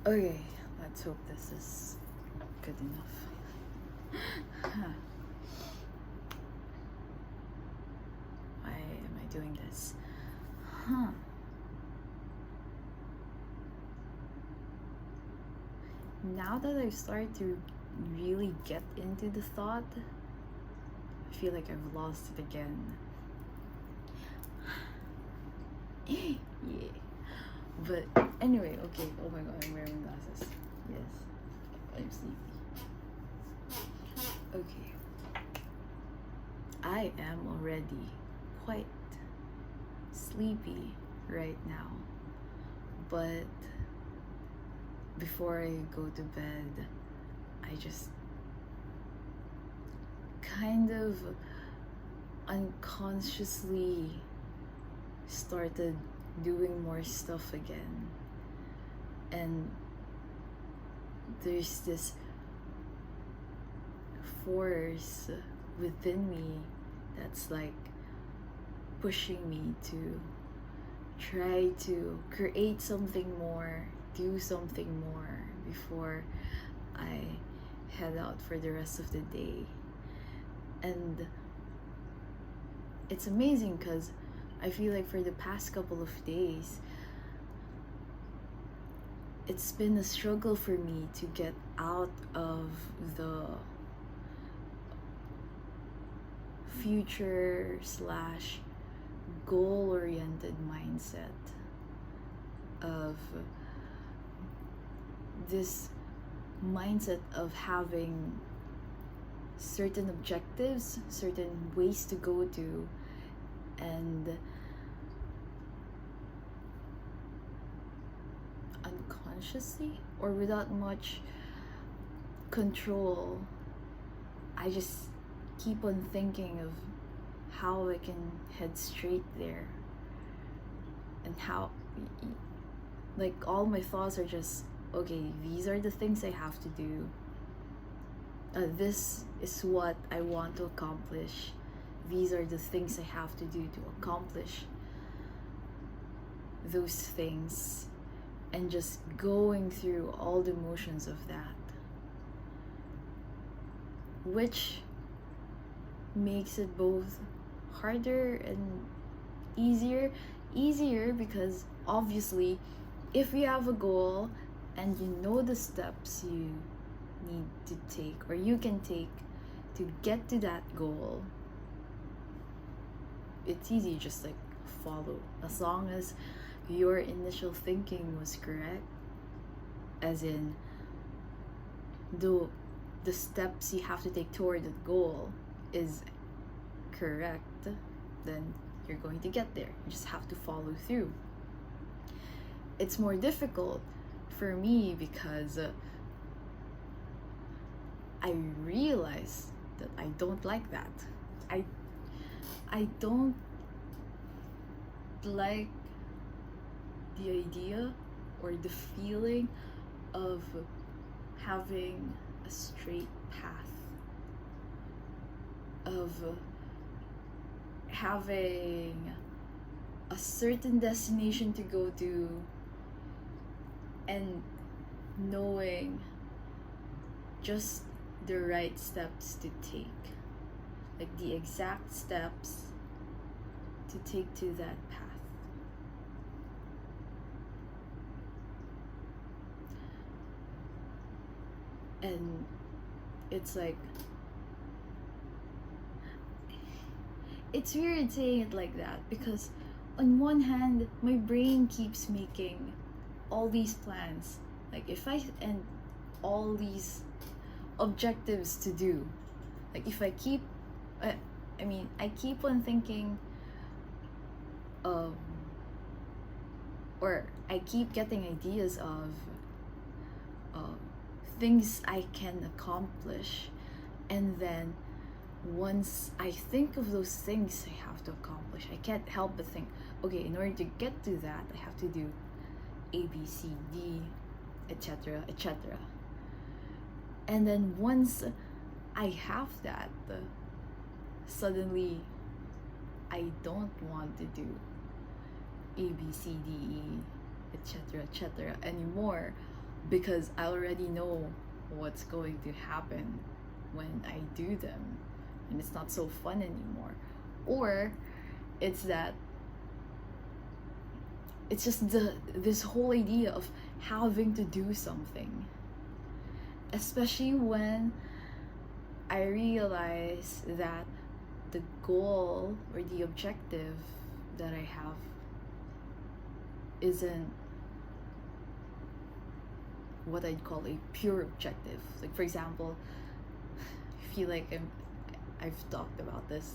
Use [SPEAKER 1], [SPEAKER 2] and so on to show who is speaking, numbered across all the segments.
[SPEAKER 1] Okay, let's hope this is good enough. Why am I doing this? Now that I've started to really get into the thought, I feel like I've lost it again. Yeah. But anyway, okay. Oh my god, I'm wearing glasses. Yes, I'm sleepy. Okay. I am already quite sleepy right now. But before I go to bed, I just kind of unconsciously started doing more stuff again, and there's this force within me that's like pushing me to try to create something more, do something more before I head out for the rest of the day. And it's amazing because I feel like for the past couple of days, it's been a struggle for me to get out of the future slash goal-oriented mindset of this mindset of having certain objectives, certain ways to go to, and unconsciously or without much control, I just keep on thinking of how I can head straight there, and how, like, all my thoughts are just, okay, these are the things I have to do. This is what I want to accomplish. These are the things I have to do to accomplish those things, and just going through all the motions of that, which makes it both harder and easier because obviously if you have a goal and you know the steps you need to take or you can take to get to that goal, it's easy, just like follow, as long as your initial thinking was correct, as in the steps you have to take toward the goal is correct, then you're going to get there. You just have to follow through. It's more difficult for me because I realize that I don't like that. I don't like the idea or the feeling of having a straight path, of having a certain destination to go to and knowing just the right steps to take, like the exact steps to take to that path. And it's like, it's weird saying it like that because on one hand my brain keeps making all these plans, like and all these objectives to do, like if I keep I keep on thinking or I keep getting ideas of things I can accomplish, and then once I think of those things I have to accomplish, I can't help but think, okay, in order to get to that I have to do A, B, C, D, etc., etc. And then once I have that, suddenly I don't want to do A, B, C, D, E, etc., etc. anymore. because I already know what's going to happen when I do them, and it's not so fun anymore. Or it's that it's just this whole idea of having to do something, especially when I realize that the goal or the objective that I have isn't what I'd call a pure objective. Like, for example, I feel like I've talked about this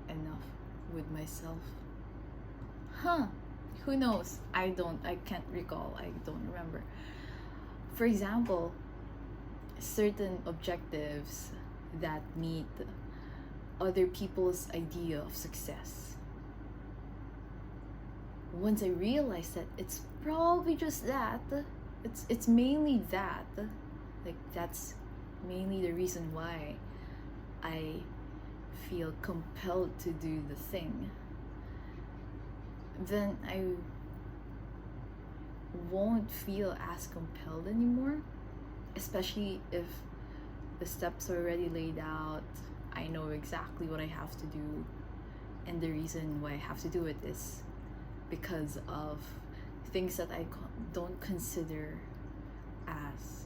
[SPEAKER 1] enough with myself. Who knows? I can't recall. I don't remember. For example, certain objectives that meet other people's idea of success. Once I realized that it's probably just that, it's mainly that, like that's mainly the reason why I feel compelled to do the thing, then I won't feel as compelled anymore, especially if the steps are already laid out. I know exactly what I have to do, and the reason why I have to do it is because of things that I don't consider as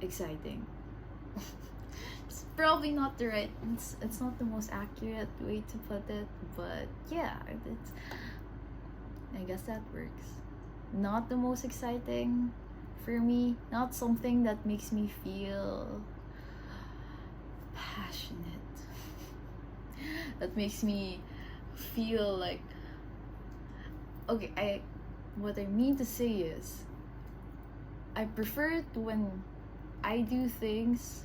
[SPEAKER 1] exciting. It's probably not the right, it's not the most accurate way to put it, but yeah, it's, I guess that works. Not the most exciting for me, not something that makes me feel passionate, that makes me feel like, okay, what I mean to say is, I prefer it when I do things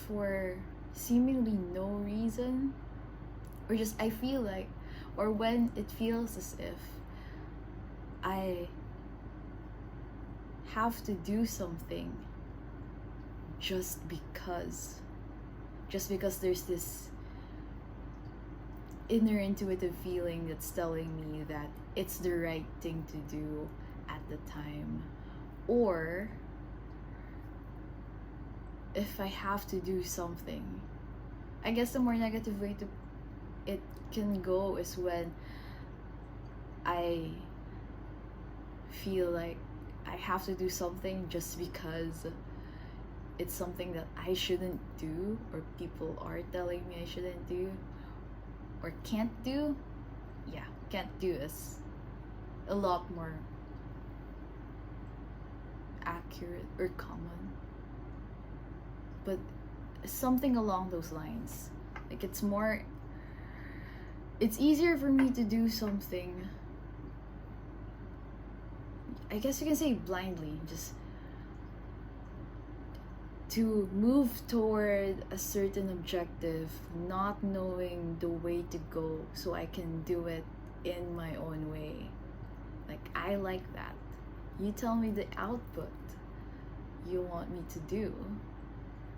[SPEAKER 1] for seemingly no reason, or just I feel like, or when it feels as if I have to do something just because there's this inner intuitive feeling that's telling me that it's the right thing to do at the time. Or if I have to do something, I guess the more negative way to it can go is when I feel like I have to do something just because it's something that I shouldn't do, or people are telling me I shouldn't do, or can't do. Yeah, can't do is a lot more accurate or common, but something along those lines. Like it's easier for me to do something, I guess you can say blindly, just to move toward a certain objective, not knowing the way to go, so I can do it in my own way. Like, I like that. You tell me the output you want me to do.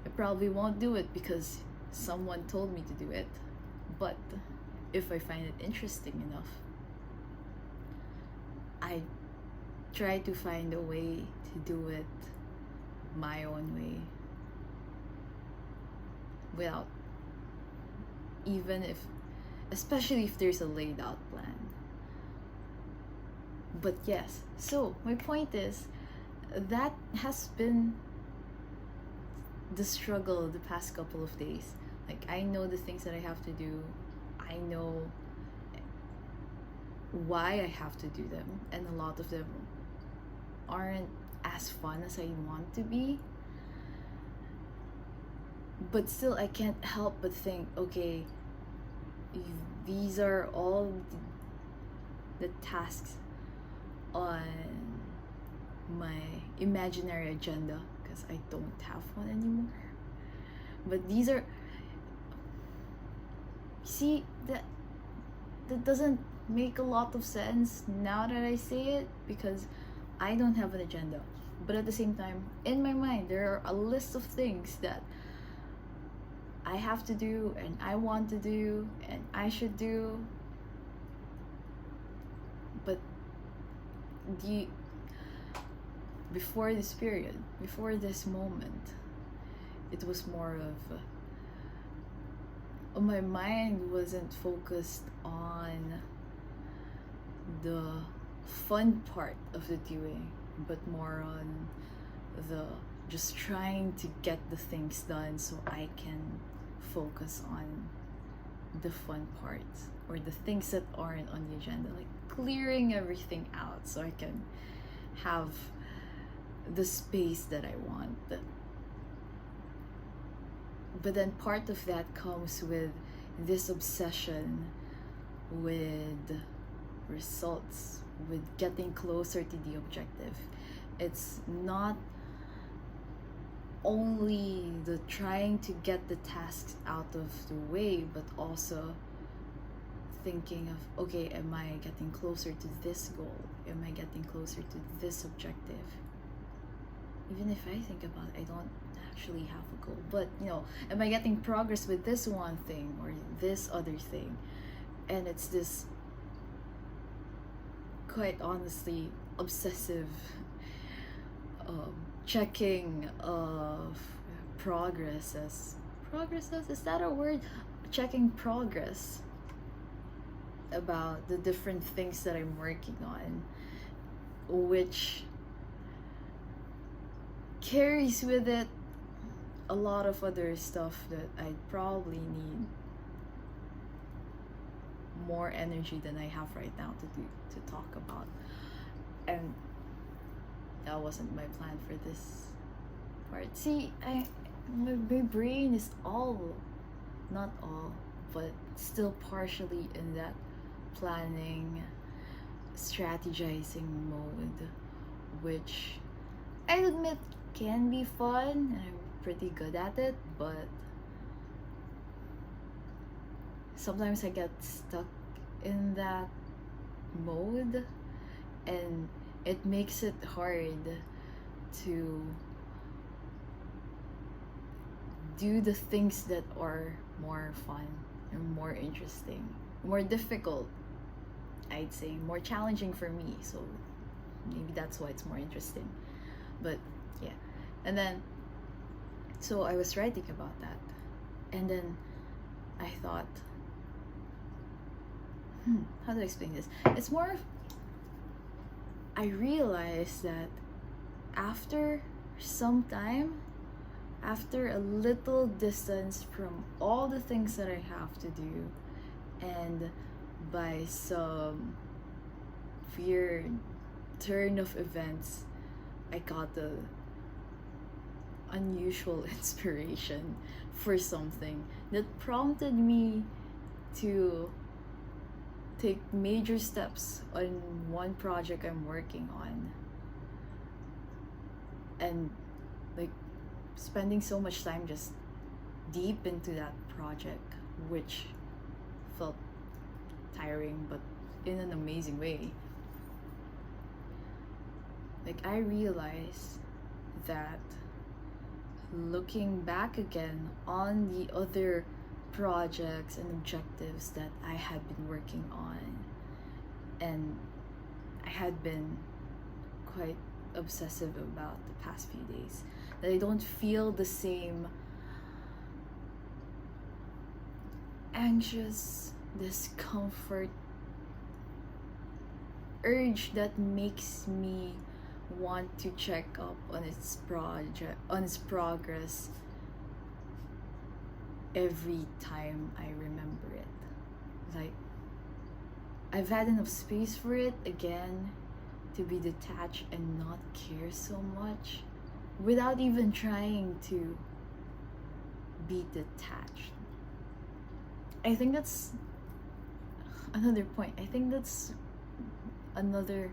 [SPEAKER 1] I probably won't do it because someone told me to do it, but if I find it interesting enough, I try to find a way to do it my own way, without, even if, especially if there's a laid out plan. But yes, so my point is, that has been the struggle the past couple of days. Like, I know the things that I have to do, I know why I have to do them, and a lot of them aren't as fun as I want to be. But still, I can't help but think, okay, these are all the tasks on my imaginary agenda, because I don't have one anymore. But these are, see, that doesn't make a lot of sense now that I say it, because I don't have an agenda. But at the same time, in my mind, there are a list of things that I have to do, and I want to do, and I should do. But the before this period, before this moment, it was more of my mind wasn't focused on the fun part of the doing, but more on the just trying to get the things done so I can focus on the fun parts or the things that aren't on the agenda, like clearing everything out so I can have the space that I want. But then part of that comes with this obsession with results, with getting closer to the objective. It's not only the trying to get the tasks out of the way, but also thinking of, okay, am I getting closer to this goal? Am I getting closer to this objective? Even if I think about it, I don't actually have a goal, but am I getting progress with this one thing or this other thing? And it's this, quite honestly, obsessive checking of progresses. Is that a word? Checking progress about the different things that I'm working on, which carries with it a lot of other stuff that I probably need more energy than I have right now to talk about. And that wasn't my plan for this part. See, my brain is not all, but still partially in that planning, strategizing mode, which I admit can be fun, and I'm pretty good at it, but sometimes I get stuck in that mode, and it makes it hard to do the things that are more fun and more interesting, more difficult, I'd say, more challenging for me. So maybe that's why it's more interesting. But yeah, and then so I was writing about that, and then I thought, how do I explain this? It's more of, I realized that after some time, after a little distance from all the things that I have to do, and by some weird turn of events, I got the unusual inspiration for something that prompted me to take major steps on one project I'm working on, and like spending so much time just deep into that project, which felt tiring but in an amazing way. Like, I realized that looking back again on the other projects and objectives that I had been working on, and I had been quite obsessive about the past few days, that I don't feel the same anxious discomfort urge that makes me want to check up on its progress every time I remember it. Like, I've had enough space for it again to be detached and not care so much without even trying to be detached. I think that's another point. I think that's another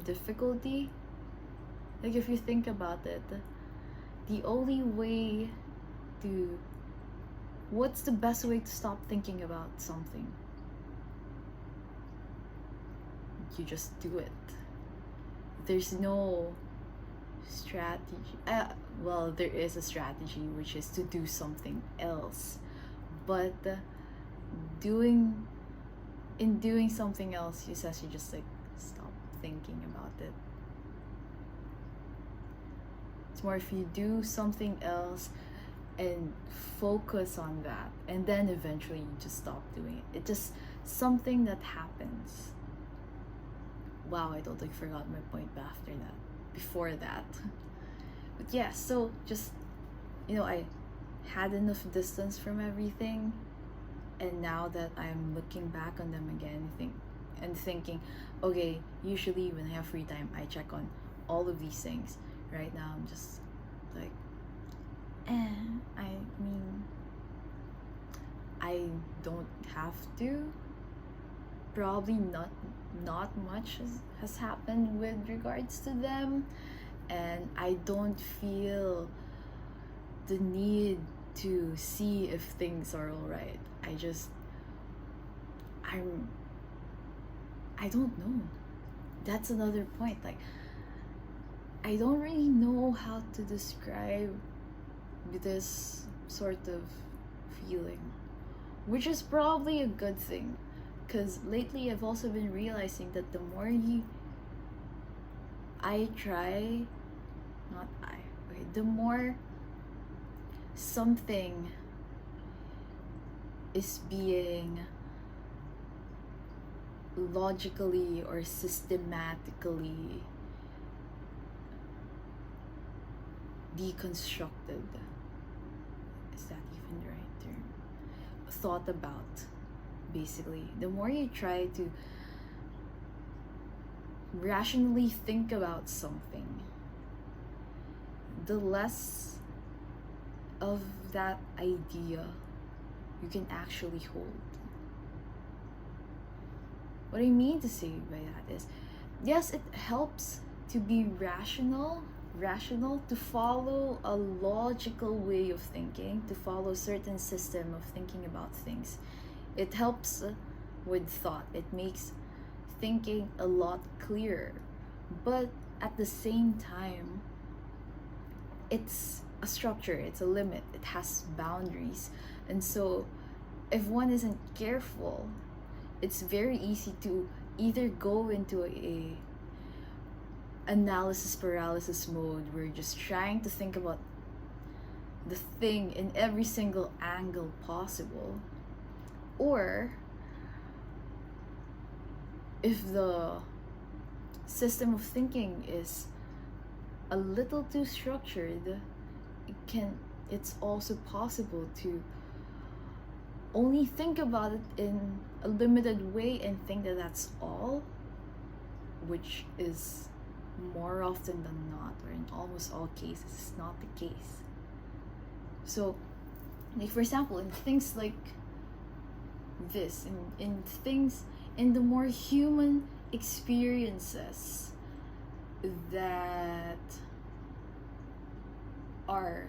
[SPEAKER 1] difficulty. Like, if you think about it, the only way to, what's the best way to stop thinking about something? You just do it. There's no strategy. Well, there is a strategy, which is to do something else, but doing in doing something else, you essentially just like stop thinking about it. It's more if you do something else and focus on that, and then eventually you just stop doing it. It's just something that happens. Wow, I totally forgot my point after that. Before that. But yeah, so just, I had enough distance from everything, and now that I'm looking back on them again, thinking, okay, usually when I have free time, I check on all of these things. Right now, I'm just like, I mean, I don't have to. Probably not much has happened with regards to them, and I don't feel the need to see if things are alright. I don't know. That's another point. Like, I don't really know how to describe this sort of feeling, which is probably a good thing, because lately I've also been realizing that the more the more something is being logically or systematically deconstructed, is that even the right term, thought about, basically, the more you try to rationally think about something, the less of that idea you can actually hold. What I mean to say by that is, yes, it helps to be rational, to follow a logical way of thinking, to follow a certain system of thinking about things. It helps with thought. It makes thinking a lot clearer. But at the same time, it's a structure, it's a limit, it has boundaries. And so if one isn't careful, it's very easy to either go into a analysis paralysis mode, where you're just trying to think about the thing in every single angle possible, or if the system of thinking is a little too structured, it's also possible to only think about it in a limited way and think that that's all, which is more often than not, or in almost all cases, is not the case. So, like, for example, in things like this, in things, in the more human experiences that are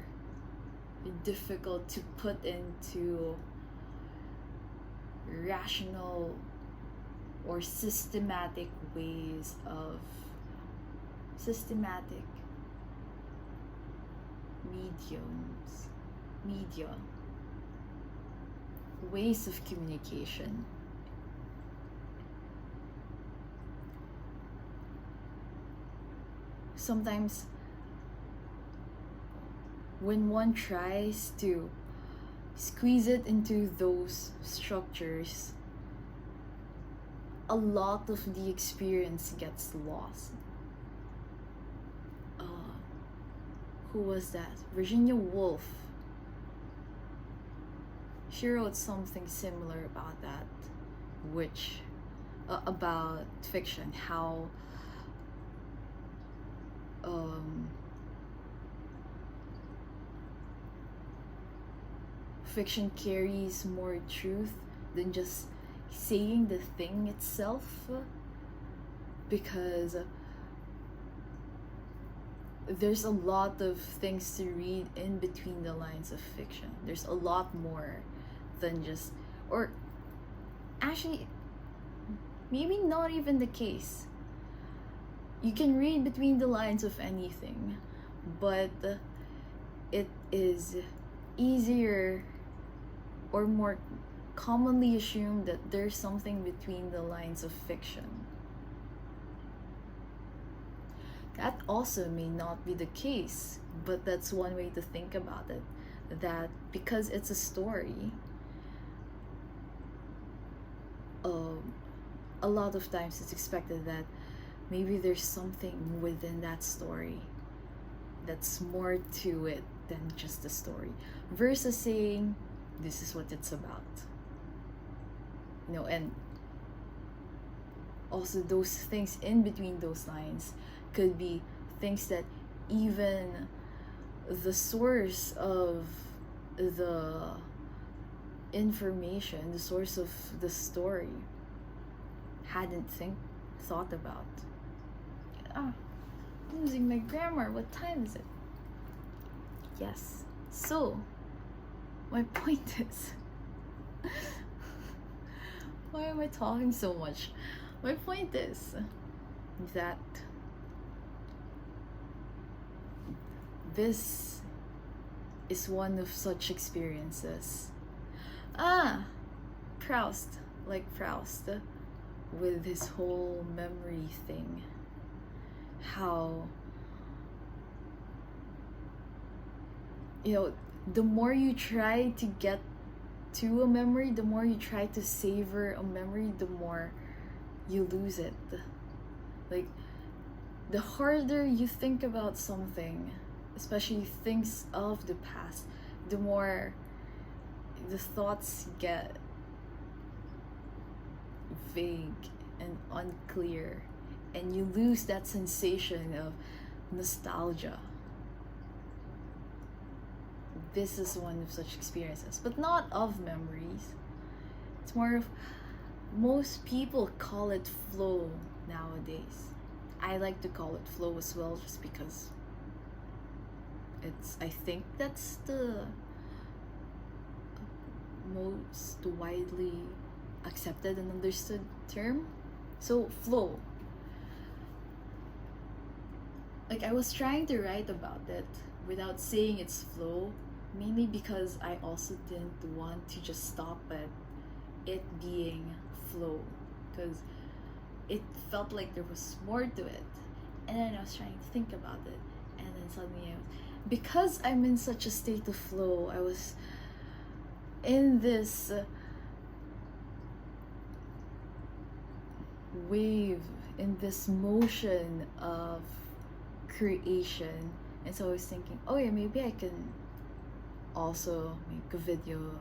[SPEAKER 1] difficult to put into rational or systematic ways of systematic media ways of communication. Sometimes when one tries to squeeze it into those structures, a lot of the experience gets lost. Who was that? Virginia Woolf. She wrote something similar about that, which about fiction, how fiction carries more truth than just saying the thing itself, because there's a lot of things to read in between the lines of fiction. There's a lot more than just, or actually, maybe not even the case. You can read between the lines of anything, but it is easier or more commonly assume that there's something between the lines of fiction. That also may not be the case, but that's one way to think about it. That because it's a story, a lot of times it's expected that maybe there's something within that story that's more to it than just a story, versus saying this is what it's about. And also those things in between those lines could be things that even the source of the information, the source of the story, hadn't thought about. I'm losing my grammar. What time is it? Yes. So, my point is, why am I talking so much? My point is that this is one of such experiences. Proust, with his whole memory thing. How, the more you try to get to a memory, the more you try to savor a memory, the more you lose it. Like, the harder you think about something, especially things of the past, the more the thoughts get vague and unclear, and you lose that sensation of nostalgia. This is one of such experiences, but not of memories. It's more of, most people call it flow nowadays. I like to call it flow as well, just because I think that's the most widely accepted and understood term. So, flow. Like, I was trying to write about it without saying it's flow, mainly because I also didn't want to just stop at it being flow, because it felt like there was more to it. And then I was trying to think about it, and then suddenly because I'm in such a state of flow, I was in this wave, in this motion of creation. And so I was thinking, oh yeah, maybe I can also make a video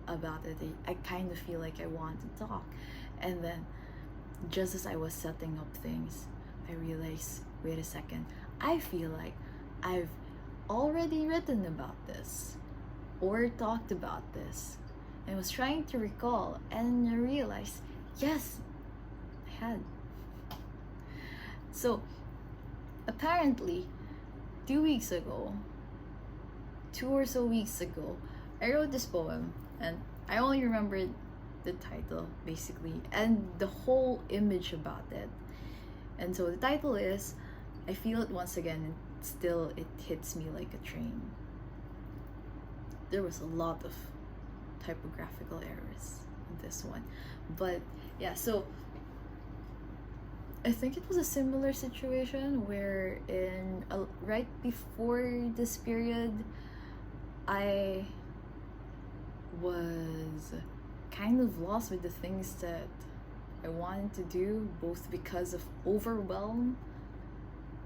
[SPEAKER 1] about it. I kind of feel like I want to talk. And then just as I was setting up things, I realized, wait a second, I feel like I've already written about this or talked about this. And I was trying to recall, and I realized, yes, I had. So apparently 2 weeks ago, 2 or so weeks ago, I wrote this poem, and I only remembered the title basically and the whole image about it. And so the title is I Feel It Once Again, and Still It Hits Me Like a Train. There was a lot of typographical errors in this one, but yeah, so I think it was a similar situation where right before this period, I was kind of lost with the things that I wanted to do, both because of overwhelm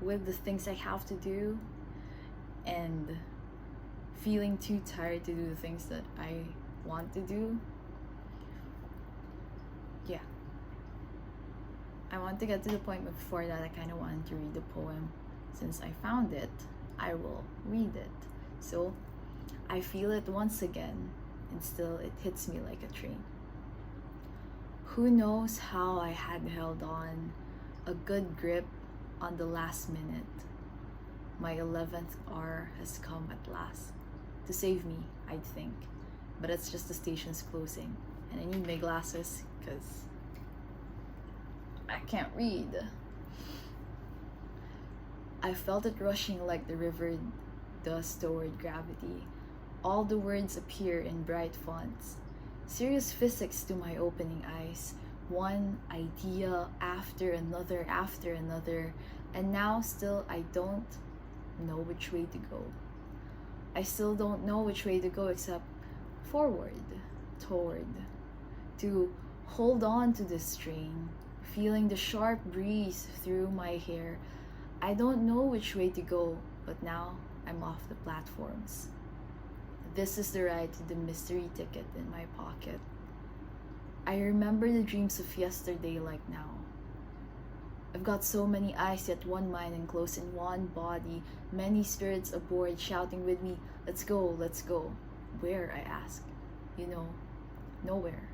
[SPEAKER 1] with the things I have to do and feeling too tired to do the things that I want to do. Yeah. I want to get to the point, but before that, I kind of wanted to read the poem. Since I found it, I will read it. So, I feel it once again, and still it hits me like a train. Who knows how I had held on a good grip on the last minute. My 11th hour has come at last. To save me, I'd think. But it's just the station's closing, and I need my glasses, because I can't read. I felt it rushing like the river does toward gravity. All the words appear in bright fonts. serious physics to my opening eyes. One idea after another, and now still I don't know which way to go. I still don't know which way to go except forward, toward, to hold on to this train, feeling the sharp breeze through my hair. I don't know which way to go, but now I'm off the platforms. This is the ride to the mystery ticket in my pocket. I remember the dreams of yesterday like now. I've got so many eyes, yet one mind enclosed in one body, many spirits aboard shouting with me, let's go, let's go. Where, I ask? You know, nowhere.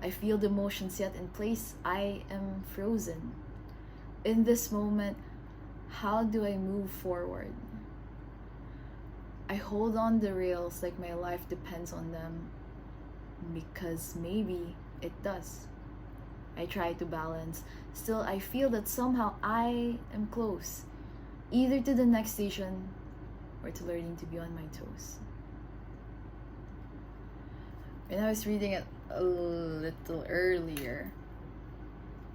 [SPEAKER 1] I feel the motions yet in place, I am frozen. In this moment, how do I move forward? I hold on the rails like my life depends on them, because maybe it does. I try to balance. Still, I feel that somehow I am close, either to the next station or to learning to be on my toes. When I was reading it a little earlier,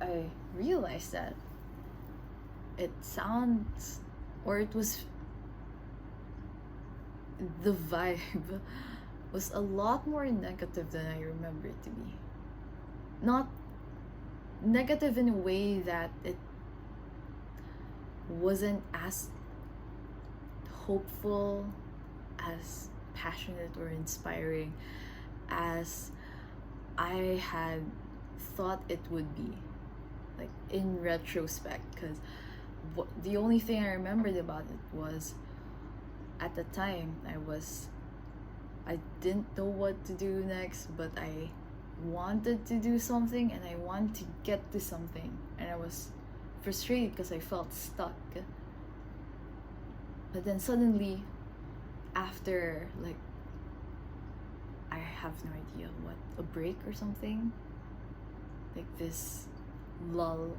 [SPEAKER 1] I realized that it sounds, or it was, the vibe was a lot more negative than I remember it to be. Not negative in a way that it wasn't as hopeful, as passionate or inspiring as I had thought it would be, like in retrospect, because the only thing I remembered about it was at the time I didn't know what to do next, but I wanted to do something and I wanted to get to something, and I was frustrated because I felt stuck. But then suddenly, after like, I have no idea what, a break or something, like this lull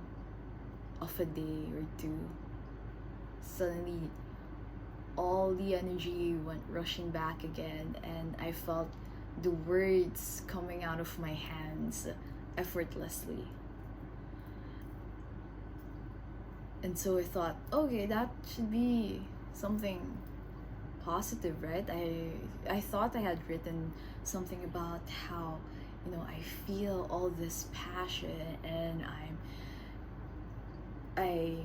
[SPEAKER 1] of a day or two, suddenly all the energy went rushing back again, and I felt the words coming out of my hands effortlessly. And so I thought, okay, that should be something positive, right? I thought I had written something about how, you know, I feel all this passion, and I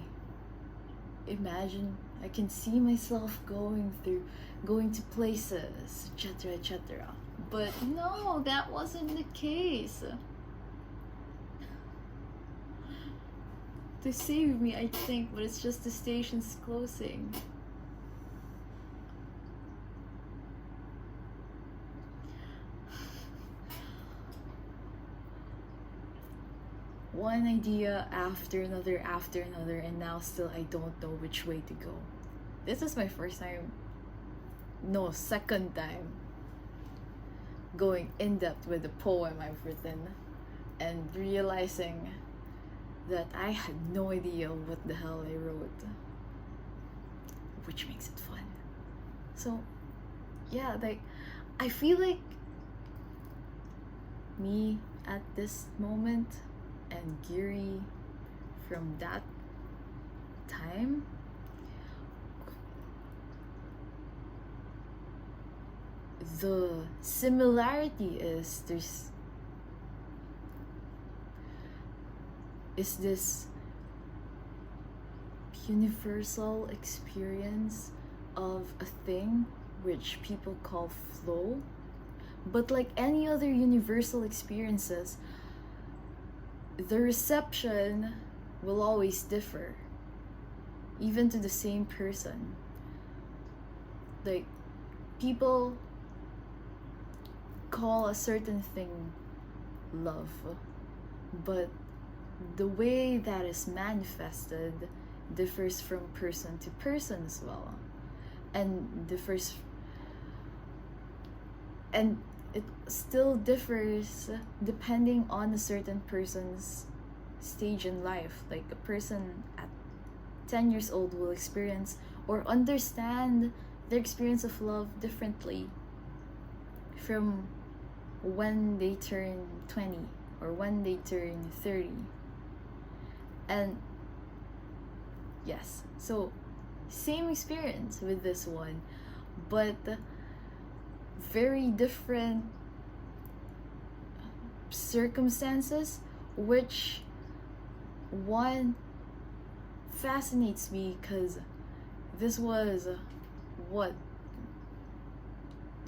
[SPEAKER 1] imagine I can see myself going to places, etc., etc. But no, that wasn't the case. To save me, I think, but it's just the station's closing. One idea after another, and now still I don't know which way to go. This is my second time going in depth with the poem I've written and realizing that I had no idea what the hell I wrote, which makes it fun. So yeah, like, I feel like me at this moment and Giri from that time, the similarity is this universal experience of a thing which people call flow. But like any other universal experiences, the reception will always differ, even to the same person. Like, people call a certain thing love, but the way that is manifested differs from person to person as well, and it still differs depending on a certain person's stage in life. Like, a person at 10 years old will experience or understand their experience of love differently from when they turn 20 or when they turn 30. And yes, so same experience with this one, but very different circumstances, which one fascinates me because this was what,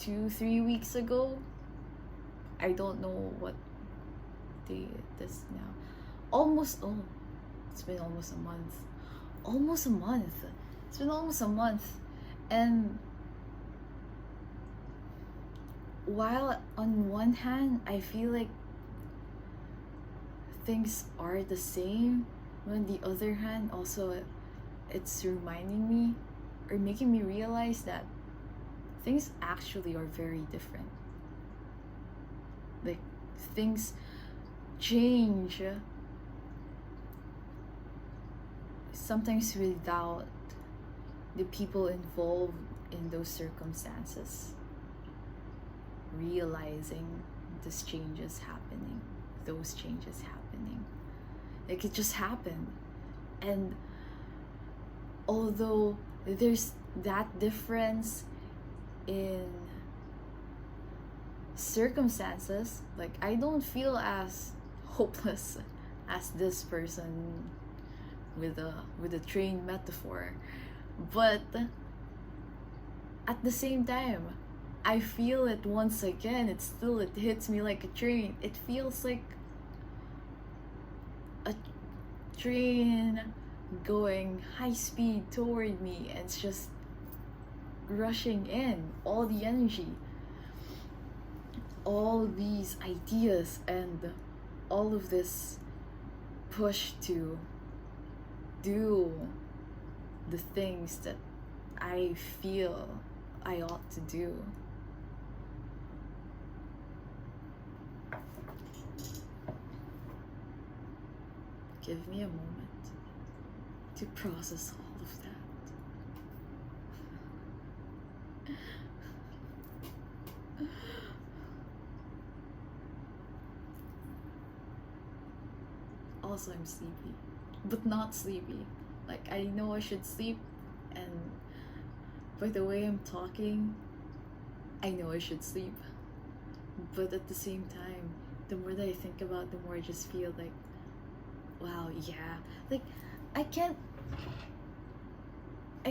[SPEAKER 1] 2-3 weeks ago. I don't know what day it is now. It's been almost a month. It's been almost a month. And while on one hand I feel like things are the same, on the other hand also it's reminding me or making me realize that things actually are very different. Like, things change sometimes without the people involved in those circumstances realizing those changes happening. Like, it just happened. And although there's that difference in circumstances, like, I don't feel as hopeless as this person with a train metaphor, but at the same time I feel it once again. It hits me like a train. It feels like a train going high speed toward me, and it's just rushing in all the energy, all these ideas, and all of this push to do the things that I feel I ought to do. Give me a moment to process all of that. Also, I'm sleepy, but not sleepy. Like, I know I should sleep, and by the way I'm talking, I know I should sleep. But at the same time, the more that I think about it, the more I just feel like, wow, yeah. Like, I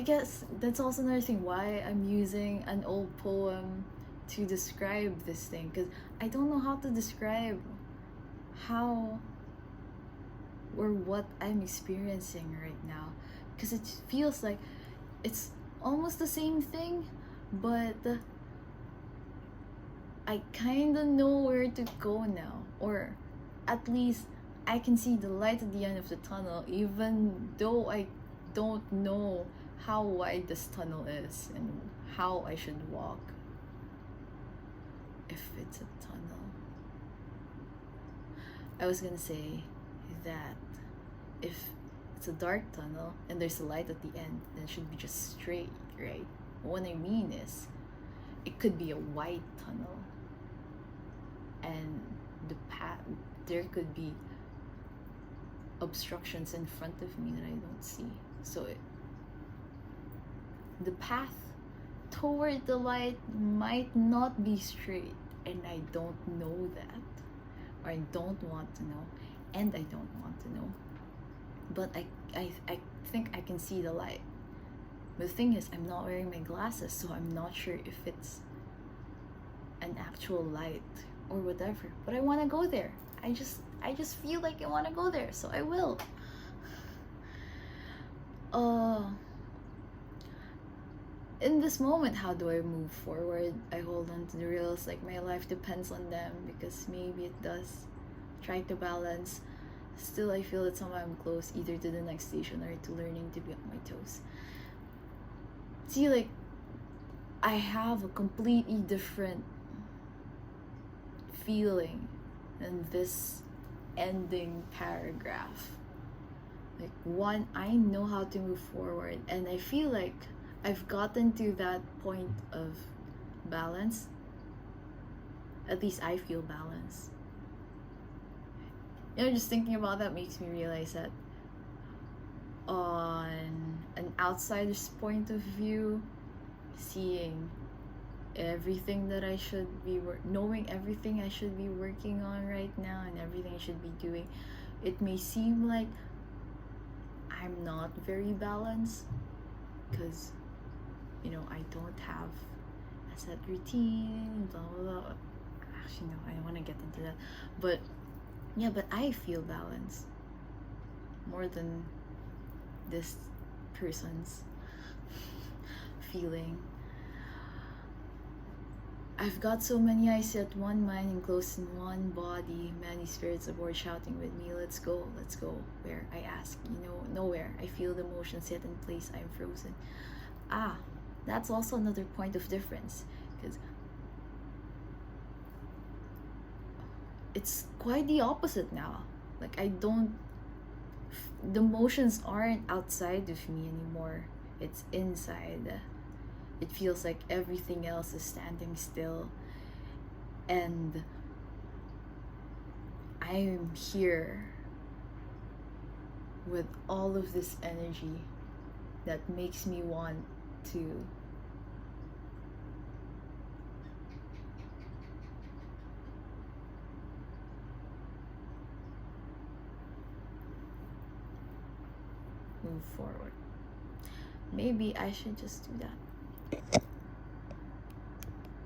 [SPEAKER 1] guess that's also another thing why I'm using an old poem to describe this thing, because I don't know how to describe how or what I'm experiencing right now, because it feels like it's almost the same thing, but I kind of know where to go now, or at least I can see the light at the end of the tunnel, even though I don't know how wide this tunnel is and how I should walk, if it's a tunnel. I was gonna say that if it's a dark tunnel and there's a light at the end, then it should be just straight, right? What I mean is, it could be a wide tunnel, and the path, there could be obstructions in front of me that I don't see. So the path toward the light might not be straight, and I don't know that, or I don't want to know, and I don't want to know. But I think I can see the light. But the thing is, I'm not wearing my glasses, so I'm not sure if it's an actual light or whatever. But I want to go there. I just feel like I want to go there, so I will. In this moment, how do I move forward? I hold on to the rails like my life depends on them, because maybe it does. Try to balance. Still, I feel that somehow I'm close either to the next station or to learning to be on my toes. See, like, I have a completely different feeling in this ending paragraph. Like, one, I know how to move forward, and I feel like I've gotten to that point of balance. at least I feel balanced. You know, just thinking about that makes me realize that on an outsider's point of view, seeing everything that I should be knowing everything I should be working on right now and everything I should be doing, it may seem like I'm not very balanced because, you know, I don't have a set routine, blah blah blah. Actually, no, I don't want to get into that. But yeah, but I feel balanced more than this person's feeling. I've got so many eyes set, one mind enclosed in one body, many spirits aboard shouting with me, let's go, let's go. Where? I ask, you know, nowhere. I feel the motion set in place, I'm frozen. Ah, that's also another point of difference, because it's quite the opposite now. Like, the motions aren't outside of me anymore, it's inside. It feels like everything else is standing still, and I'm here with all of this energy that makes me want to move forward. Maybe I should just do that.